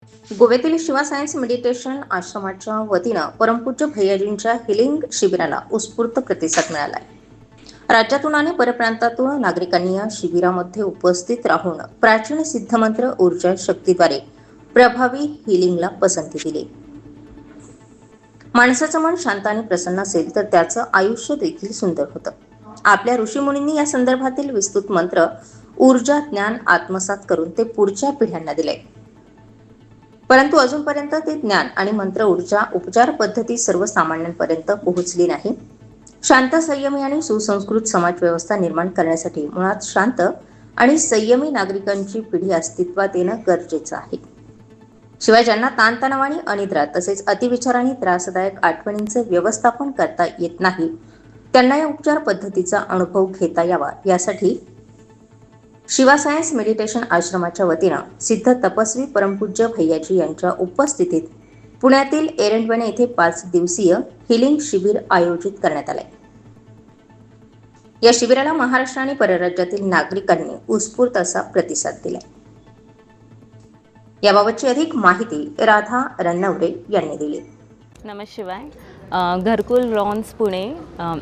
गोव्यातील Shiva science meditation आश्रमाच्या वतीनं परमपूज्य भैयाजींच्या हिलिंग शिबिराला उत्स्फूर्त प्रतिसाद मिळाला आहे. राज्यातून आणि परप्रांतातून नागरिकांनी या शिबिरामध्ये उपस्थित राहून प्राचीन सिद्धमंत्र ऊर्जा शक्तीद्वारे प्रभावी हिलिंगला पसंती दिली. माणसाचं मन शांत आणि प्रसन्न असेल तर त्याचं आयुष्य देखील सुंदर होतं. आपल्या ऋषीमुनींनी या संदर्भातील विस्तृत मंत्र ऊर्जा ज्ञान आत्मसात करून ते पुढच्या पिढ्यांना दिले. परंतु अजूनपर्यंत ते ज्ञान आणि मंत्र ऊर्जा उपचार पद्धती सर्वसामान्यांपर्यंत पोहोचली नाही. शांत संयमी आणि सुसंस्कृत समाज व्यवस्था निर्माण करण्यासाठी मुळात शांत आणि संयमी नागरिकांची पिढी अस्तित्वात येणं गरजेचं आहे. शिवाय ज्यांना ताणतणाव आणि अनिद्रा तसेच अतिविचार आणि त्रासदायक आठवणींचं व्यवस्थापन करता येत नाही त्यांना या उपचार पद्धतीचा अनुभव घेता यावा यासाठी शिवा सायन्स मेडिटेशन आश्रमाच्या वतीनं सिद्ध तपस्वी परमपूज्य भैयाजी यांच्या उपस्थितीत पुण्यातील एरंडवणे येथे 5 दिवसीय हिलिंग शिबिर आयोजित करण्यात आले. या शिबिराला महाराष्ट्र आणि परराज्यातील नागरिकांनी उत्स्फूर्त असा प्रतिसाद दिला. याबाबतची अधिक माहिती राधा रन्नवरे यांनी दिली. नमस्शिवाय. घरकुल रॉन्स पुणे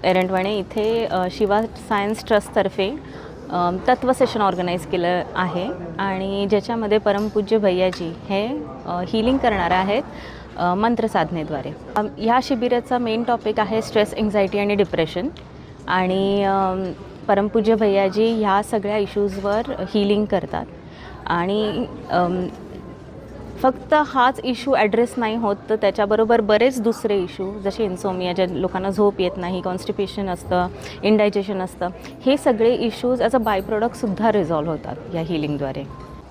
एरंडवणे इथे शिवा सायन्स ट्रस्टतर्फे तत्व सेशन ऑर्गनाईज केलं आहे आणि ज्याच्यामध्ये परमपूज्य भैयाजी हे हिलिंग करणार आहेत मंत्रसाधनेद्वारे. ह्या शिबिराचा मेन टॉपिक आहे स्ट्रेस, एन्झायटी आणि डिप्रेशन आणि परमपूज्य भैयाजी ह्या सगळ्या इश्यूजवर हिलिंग करतात आणि फक्त हाच इश्यू ॲड्रेस नाही होत तर त्याच्याबरोबर बरेच दुसरे इश्यू जसे इन्सोमिया, ज्या लोकांना झोप येत नाही, कॉन्स्टिपेशन असतं, इंडायजेशन असतं, हे सगळे इश्यूज ॲज अ बाय प्रोडक्टसुद्धा रिझॉल्व्ह होतात या हिलिंगद्वारे.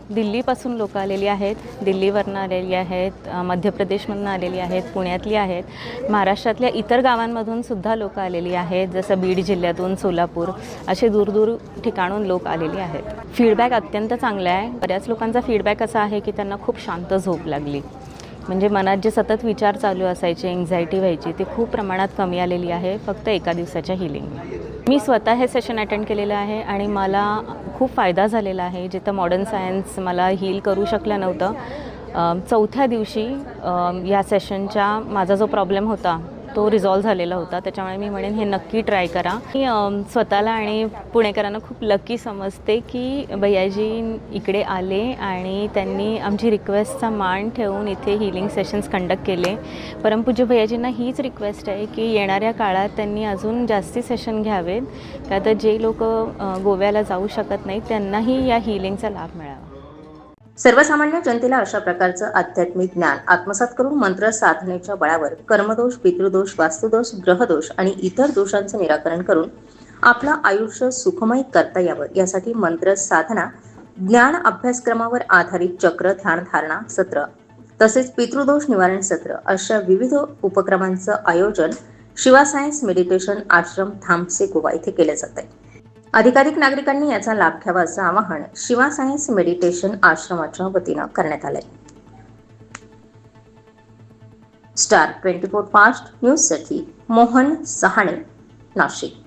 दिल्लीपासून लोक आलेली आहेत, दिल्लीवरनं आलेली आहेत, मध्य प्रदेशमधून आलेली आहेत, पुण्यातली आहेत, महाराष्ट्रातल्या इतर गावांमधून सुद्धा लोक आलेली आहेत, जसं बीड जिल्ह्यातून, सोलापूर असे दूरदूर ठिकाणून लोक आलेली आहेत. फीडबॅक अत्यंत चांगला आहे. बऱ्याच लोकांचा फीडबॅक असा आहे की त्यांना खूप शांत झोप लागली, म्हणजे मनात जे सतत विचार चालू असायचे, एन्झायटी व्हायची, ते खूप प्रमाणात कमी आलेली आहे फक्त एका दिवसाच्या हिलिंग. मी स्वतः हे सेशन अटेंड केलेलं आहे आणि मला खूप फायदा झालेला आहे. जिथं मॉडर्न सायन्स मला हील करू शकलं नव्हतं, चौथ्या दिवशी या सेशनच्या माझा जो प्रॉब्लेम होता तो रिझॉल्व झालेला होता. त्याच्यामुळे मी म्हणेन हे नक्की ट्राय करा. मी स्वतःला आणि पुणेकरांना खूप लकी समजते की भैयाजी इकडे आले आणि त्यांनी आमची रिक्वेस्टचा मान ठेवून इथे हिलिंग सेशन्स कंडक्ट केले. परमपूज्य भैयाजींना हीच रिक्वेस्ट आहे की येणाऱ्या काळात त्यांनी अजून जास्ती सेशन घ्यावेत, का तर जे लोक गोव्याला जाऊ शकत नाहीत त्यांनाही या हिलिंगचा लाभ मिळावा. सर्वसामान्य जनतेला अशा प्रकारचं आध्यात्मिक ज्ञान आत्मसात करून मंत्र साधनेच्या बळावर कर्मदोष, पितृदोष, वास्तुदोष, ग्रहदोष आणि इतर दोषांचं निराकरण करून आपलं आयुष्य सुखमय करता यावं यासाठी मंत्र साधना, ज्ञान अभ्यासक्रमावर आधारित चक्र ध्यान धारणा सत्र तसेच पितृदोष निवारण सत्र अशा विविध उपक्रमांचं आयोजन शिवा सायन्स मेडिटेशन आश्रम थांबसे गोवा येथे केले जात आहे. अधिकाधिक नागरिकांनी याचा लाभ घ्यावा असं आवाहन शिवा सायन्स मेडिटेशन आश्रमाच्या वतीनं करण्यात आलंय. स्टार 24 फास्ट न्यूजसाठी मोहन सहाणे, नाशिक.